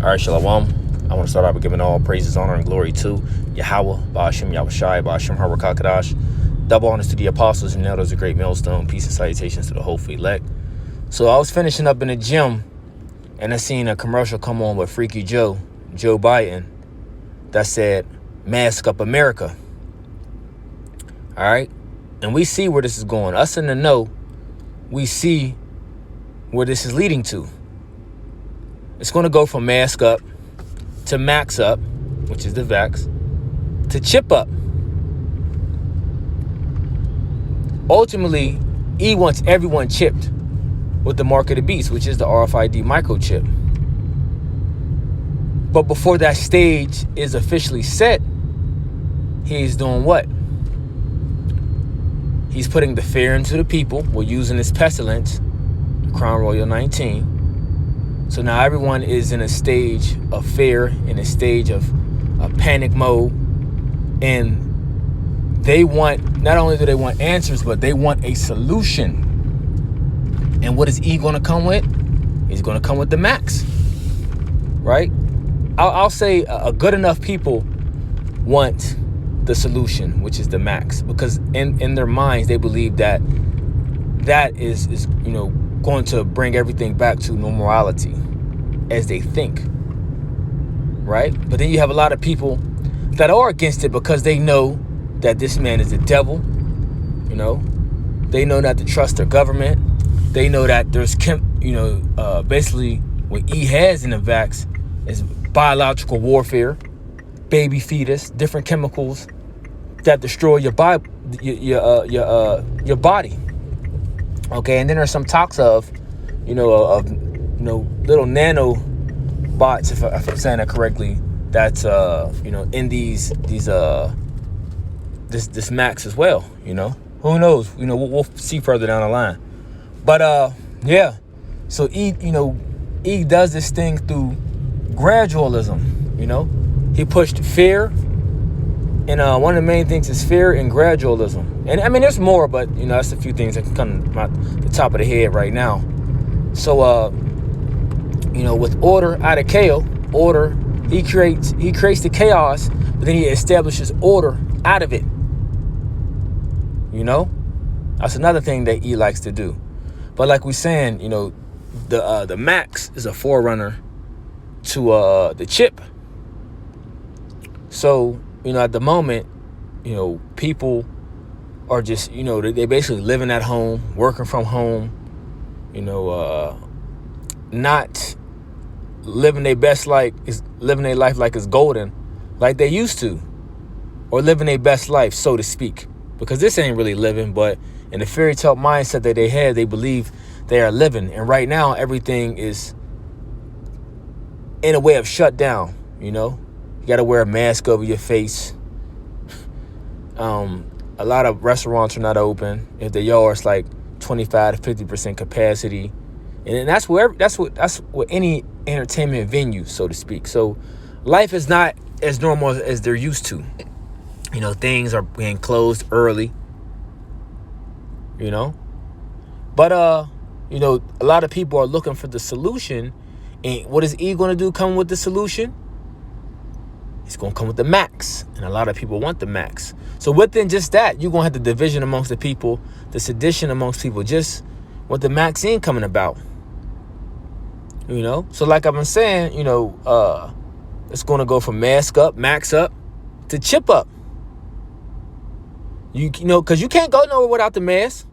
All right, Shalom. I want to start out by giving all praises, honor, and glory to Yahweh, Ba'ashem, Yahushai, Ba'ashem, Harakakadash. Double honors to the apostles and elders, a great millstone. Peace and salutations to the hopeful elect. So I was finishing up in the gym, and I seen a commercial come on with Freaky Joe Biden, that said, "Mask up America." All right? And we see where this is going. Us in the know, we see where this is leading to. It's going to go from mask up to max up, which is the vax, to chip up. Ultimately, E wants everyone chipped with the mark of the beast, which is the RFID microchip. But before that stage is officially set, he's doing what? He's putting the fear into the people. We're using this pestilence, Crown Royal 19. So now everyone is in a stage of fear, in a stage of a panic mode. And they want, not only do they want answers, but they want a solution. And what is E going to come with? He's going to come with the max, right? I'll say a good enough people want the solution, which is the max, because in their minds, they believe that that is going to bring everything back to normality as they think, right? But then you have a lot of people that are against it because they know that this man is the devil. They know not to trust their government. They know that there's basically what E has in the vax is biological warfare, baby fetus, different chemicals that destroy your body. Okay, and then there's some talks of little nano bots, if I'm saying that correctly, that's in this max as well. Who knows? We'll see further down the line. But yeah, so E does this thing through gradualism. He pushed fear, and one of the main things is fear and gradualism. And I mean, there's more, but that's a few things that can come at the top of the head right now. So with order out of chaos, order, he creates the chaos, but then he establishes order out of it. That's another thing that E likes to do. But like we're saying, the max is a forerunner to the chip. So at the moment, people are just they basically living at home, working from home, not living their best life, living their life like it's golden, like they used to, or living their best life, so to speak. Because this ain't really living, but in the fairy tale mindset that they had, they believe they are living. And right now, everything is in a way of shut down. You got to wear a mask over your face. A lot of restaurants are not open. If they are, it's like 25 to 50% capacity. And that's what any entertainment venue, so to speak. So life is not as normal as they're used to. Things are being closed early. But a lot of people are looking for the solution. And what is E going to do? Come with the solution? He's going to come with the max. And a lot of people want the max. So within just that, you're going to have the division amongst the people, the sedition amongst people, just what the max ain't coming about. So like I've been saying, it's going to go from mask up, max up, to chip up. Because you can't go nowhere without the mask.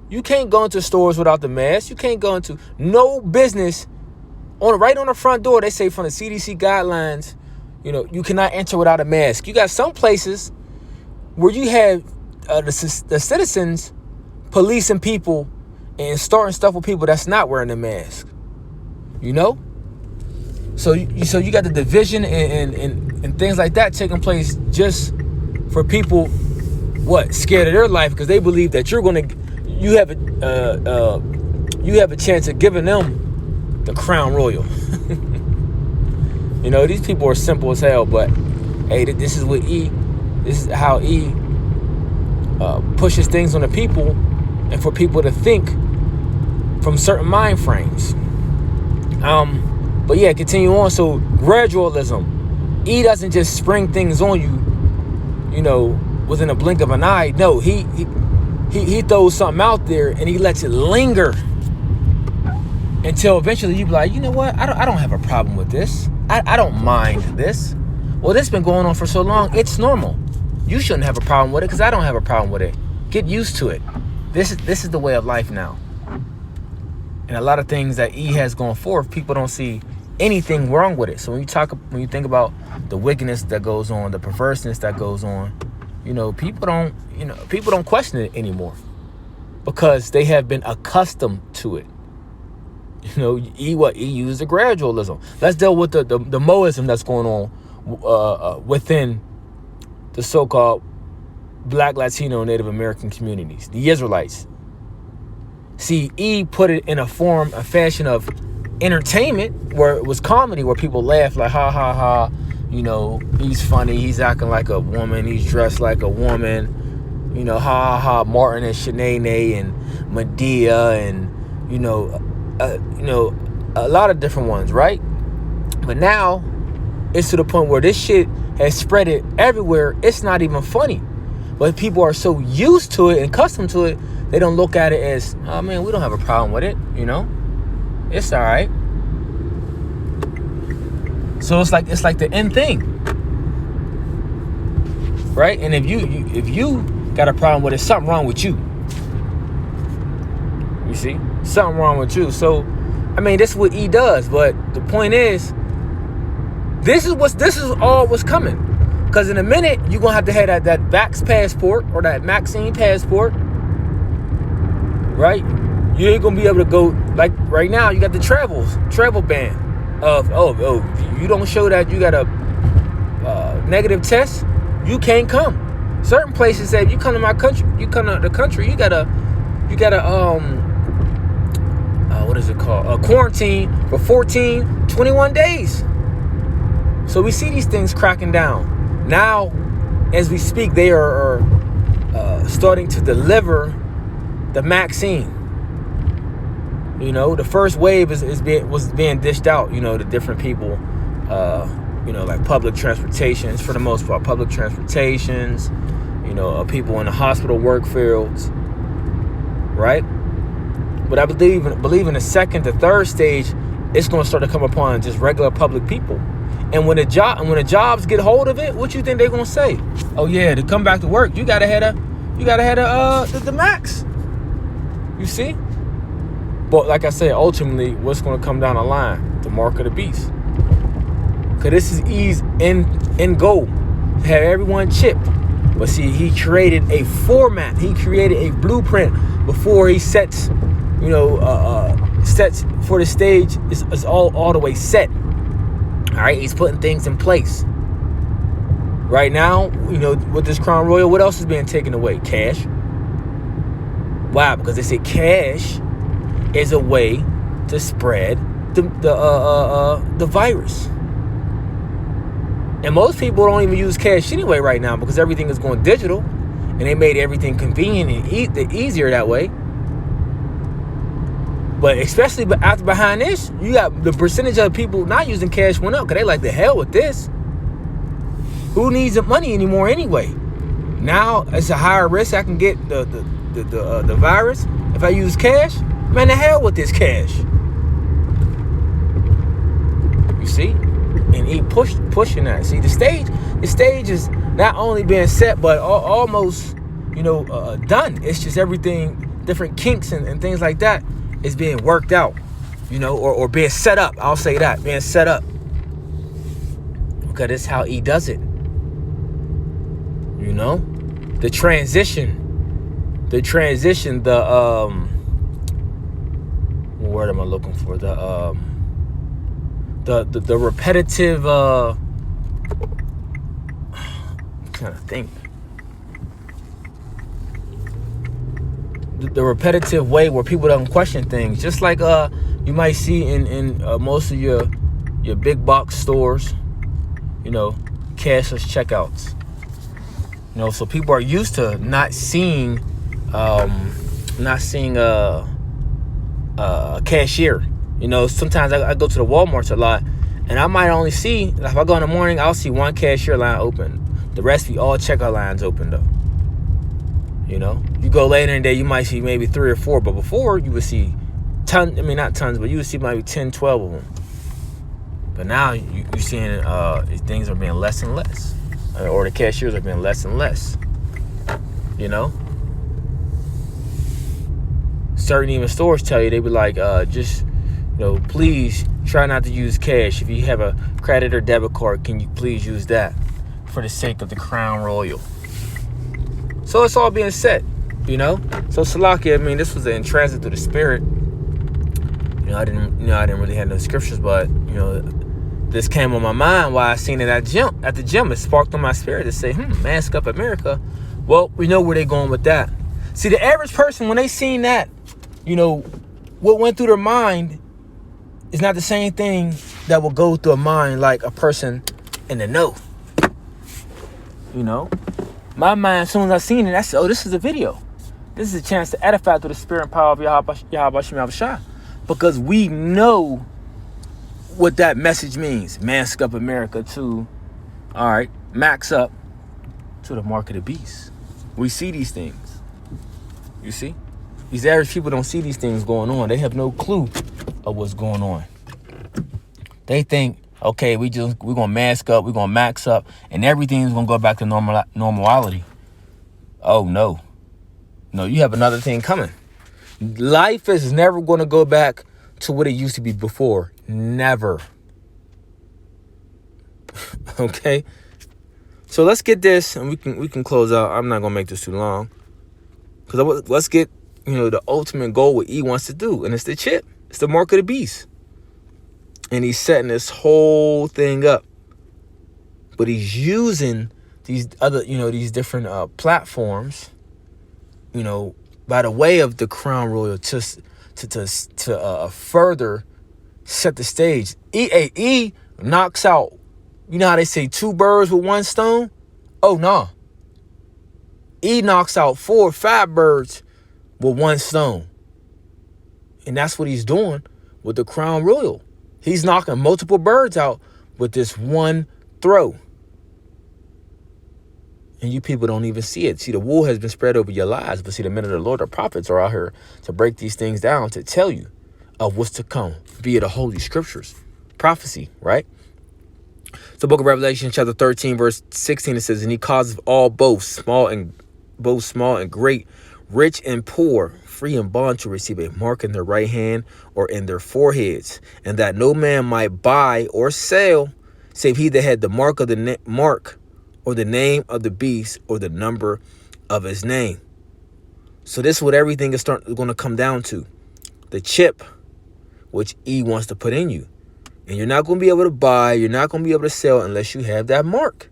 You can't go into stores without the mask. You can't go into no business. Right on the front door, they say from the CDC guidelines, you cannot enter without a mask. You got some places where you have the citizens policing people and starting stuff with people that's not wearing a mask. So you got the division and things like that taking place just for people scared of their life, because they believe that you have a chance of giving them the crown royal. These people are simple as hell, but hey, this is how E pushes things on the people, and for people to think from certain mind frames. But yeah, continue on. So gradualism. E doesn't just spring things on you, within a blink of an eye. No, he throws something out there and he lets it linger until eventually you be like, you know what? I don't have a problem with this. I don't mind this. Well, this has been going on for so long. It's normal. You shouldn't have a problem with it because I don't have a problem with it. Get used to it. This is the way of life now. And a lot of things that E has going forth, people don't see anything wrong with it. So when you think about the wickedness that goes on, the perverseness that goes on, people don't question it anymore because they have been accustomed to it. E used the gradualism. Let's deal with the Moism that's going on within the so-called Black, Latino, Native American communities, the Israelites. See, E put it in a fashion of entertainment where it was comedy, where people laugh like, ha, ha, ha. He's funny. He's acting like a woman. He's dressed like a woman. Ha, ha, ha. Martin and Shanae and Medea and, a lot of different ones, right? But now it's to the point where this shit has spread it everywhere. It's not even funny. But people are so used to it and accustomed to it, they don't look at it as, oh man, we don't have a problem with it, It's all right. So it's like the end thing. Right? And if you got a problem with it, something wrong with you. You see? Something wrong with you. So, this is what E does. But the point is, this is all what's coming. Because in a minute, you're going to have that Vax passport or that Maxine passport. Right? You ain't going to be able to go, like right now, you got the travel ban of, you don't show that you got a negative test, you can't come. Certain places say, if you come to my country, you come to the country, you gotta what is it called? Quarantine for 21 days. So we see these things cracking down. Now, as we speak, they are starting to deliver the Maxine. The first wave was being dished out, to different people, like public transportations, for the most part, public transportations, people in the hospital work fields, right? But I believe in the second to third stage, it's going to start to come upon just regular public people. And when the jobs get hold of it, what you think they're going to say? Oh yeah, to come back to work, you gotta have the max. You see? But like I said, ultimately, what's going to come down the line? The mark of the beast. Because this is E's end goal. To have everyone chipped. But see, he created a format. He created a blueprint before he sets for the stage. It's all the way set. All right, he's putting things in place. Right now, with this Crown Royal, what else is being taken away? Cash. Why? Because they say cash is a way to spread the virus. And most people don't even use cash anyway right now because everything is going digital, and they made everything convenient and easier that way. But especially after behind this, you got the percentage of people not using cash went up because they like, the hell with this. Who needs the money anymore anyway? Now it's a higher risk. I can get the virus if I use cash. Man, the hell with this cash. You see? And he pushing that. See, the stage is not only being set, but almost, done. It's just everything, different kinks and things like that is being worked out, or being set up. I'll say that, being set up. Because that's how he does it. The transition, what word am I looking for? The repetitive, I'm trying to think. The repetitive way where people don't question things, just like you might see in most of your big box stores, cashless checkouts. So people are used to not seeing a cashier. You know, sometimes I go to the Walmarts a lot, and I might only see, if I go in the morning, I'll see one cashier line open. The rest be all checkout lines open though. You know, you go later in the day, you might see maybe 3 or 4, but before you would see not tons, but you would see maybe 10, 12 of them. But now you're seeing things are being less and less, or the cashiers are being less and less. You know, certain even stores tell you, they be like, just, you know, please try not to use cash. If you have a credit or debit card, can you please use that for the sake of the Crown Royal? So it's all being set, you know. So Salakia, I mean, this was in transit through the spirit. You know, I didn't really have no scriptures, but you know, this came on my mind while I seen it at the gym. It sparked on my spirit to say, Mask Up America. Well, we know where they're going with that. See, the average person, when they seen that, you know, what went through their mind is not the same thing that will go through a mind like a person in the know. You know, my mind, as soon as I seen it, I said, oh, this is a video. This is a chance to edify through the spirit and power of Yahweh Shem Shah. Because we know what that message means. Mask Up America to, all right, max up to the mark of the beast. We see these things. You see? These average people don't see these things going on. They have no clue of what's going on. They think, okay, we're gonna mask up, we're gonna max up, and everything's gonna go back to normality. Oh no. No, you have another thing coming. Life is never gonna go back to what it used to be before. Never. Okay? So let's get this, and we can close out. I'm not gonna make this too long. Because let's get, you know, the ultimate goal what E wants to do, and it's the chip. It's the mark of the beast. And he's setting this whole thing up. But he's using these other, you know, these different platforms, you know, by the way of the Crown Royal to further set the stage. E knocks out, you know how they say 2 birds with 1 stone? Oh, no. E knocks out 4 or 5 birds with 1 stone. And that's what he's doing with the Crown Royal. He's knocking multiple birds out with this one throw. And you people don't even see it. See, the wool has been spread over your lives. But see, the men of the Lord, the prophets, are out here to break these things down, to tell you of what's to come, via the Holy Scriptures. Prophecy, right? So book of Revelation, chapter 13, verse 16, it says, and he causes all, both small and great, rich and poor, free and bond, to receive a mark in their right hand or in their foreheads, and that no man might buy or sell, save he that had the mark of the mark, or the name of the beast, or the number of his name. So this is what everything is going to come down to. The chip, which E wants to put in you. And you're not going to be able to buy, you're not going to be able to sell unless you have that mark.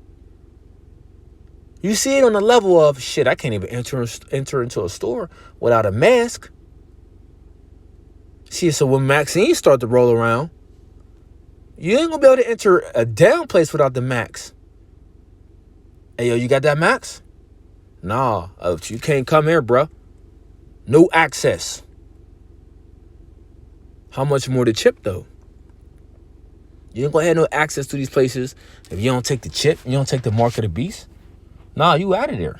You see it on the level of, shit, I can't even enter into a store without a mask. See, so when vaccines start to roll around, you ain't going to be able to enter a down place without the max. Hey, yo, you got that max? Nah, you can't come here, bruh. No access. How much more the chip, though? You ain't going to have no access to these places if you don't take the chip, you don't take the mark of the beast. Nah, you out of there.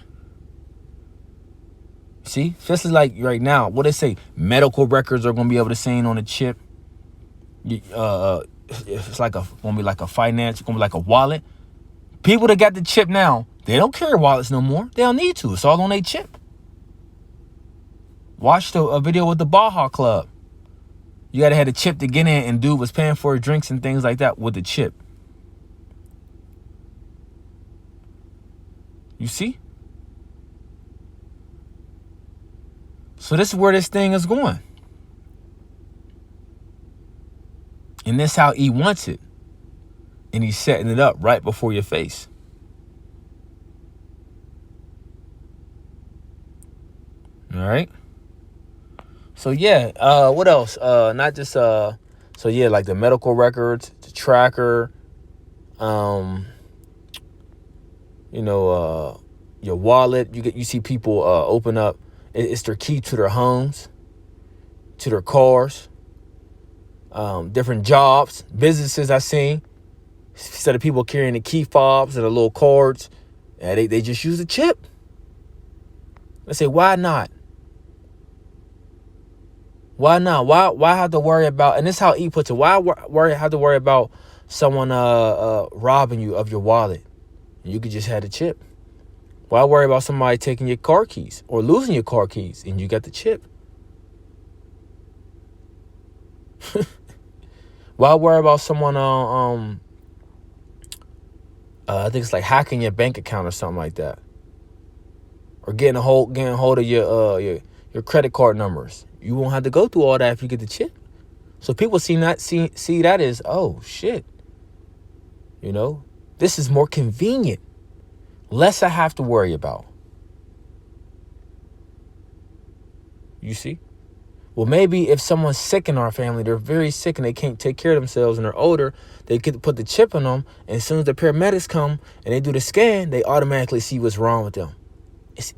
See, especially like right now, what they say, medical records are going to be able to see on the chip. It's like going to be like a finance, it's going to be like a wallet. People that got the chip now, they don't carry wallets no more. They don't need to. It's all on their chip. Watched a video with the Baja Club. You got to have a chip to get in, and dude was paying for drinks and things like that with the chip. You see? So this is where this thing is going. And this is how he wants it. And he's setting it up right before your face. All right. So yeah, what else? Not just so yeah, like the medical records, the tracker, your wallet. You see people open up. It's their key to their homes, to their cars. different jobs, businesses I seen. Instead of people carrying the key fobs and the little cords, they just use a chip. I say, why not? Why not? Why have to worry about? And this is how E puts it. Why have to worry about someone robbing you of your wallet? You could just have the chip. Why worry about somebody taking your car keys or losing your car keys and you got the chip? Why worry about someone I think it's like hacking your bank account or something like that, or getting a hold of your credit card numbers? You won't have to go through all that if you get the chip. So people see that as, oh shit, this is more convenient, less I have to worry about. You see? Well, maybe if someone's sick in our family, they're very sick and they can't take care of themselves and they're older, they get to put the chip in them. And as soon as the paramedics come and they do the scan, they automatically see what's wrong with them. It's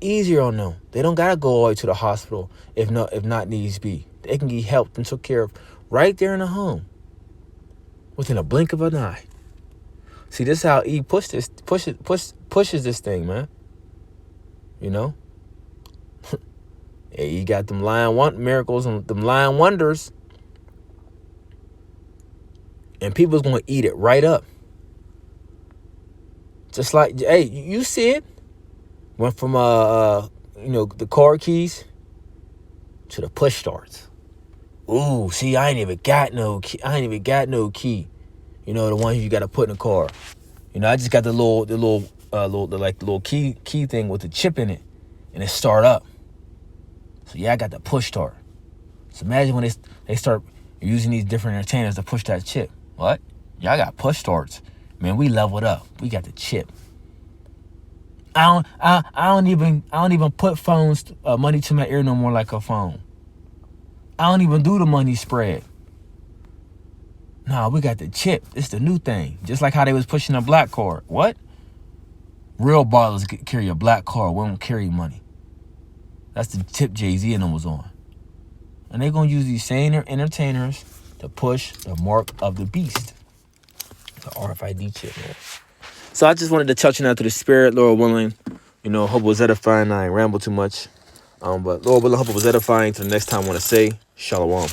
easier on them. They don't got to go all the way to the hospital if not needs be. They can get helped and took care of right there in the home within a blink of an eye. See, this is how E pushes this thing, man. Yeah, you got them lying miracles and them lying wonders. And people's going to eat it right up. Just like, hey, you see it. Went from, the car keys to the push starts. Ooh, see, I ain't even got no key. The one you got to put in the car. I just got the little key thing with the chip in it. And it start up. So yeah, I got the push start. So imagine when they start using these different entertainers to push that chip. What? Y'all got push starts. Man, we leveled up. We got the chip. I don't even put phones money to my ear no more like a phone. I don't even do the money spread. Nah, we got the chip. It's the new thing. Just like how they was pushing a black card. What? Real ballers carry a black card. We don't carry money. That's the tip Jay-Z and them was on. And they're going to use these same entertainers to push the mark of the beast. The RFID chip, man. So I just wanted to touch on that to the spirit, Lord willing. Hope it was edifying. I ain't ramble too much. But Lord willing, hope it was edifying. Till the next time I want to say, Shalom.